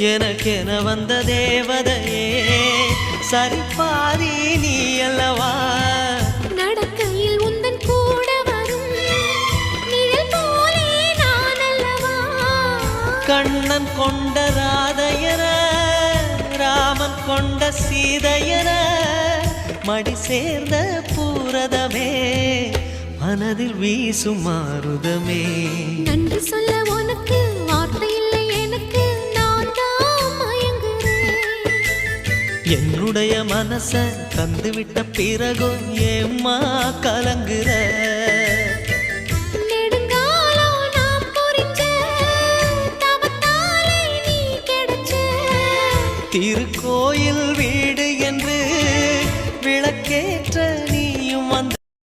எனக்கென வந்த தேவதையே சரிபாதி நீ அல்லவா நடக்கையில் உந்தன் கூட வரும் நிழல் போலே நான் அல்லவா கண்ணன் கொண்ட ராதையர ராமன் கொண்ட சீதையர மடி சேர்ந்த பூரதமே மனதில் வீசும் மாருதமே நன்றி சொல்ல உனக்கு வார்த்தை இல்லை எனக்கு நான் தான் மயங்குறேன் என்னுடைய மனச தந்துவிட்ட பிறகும் ஏம்மா கலங்குற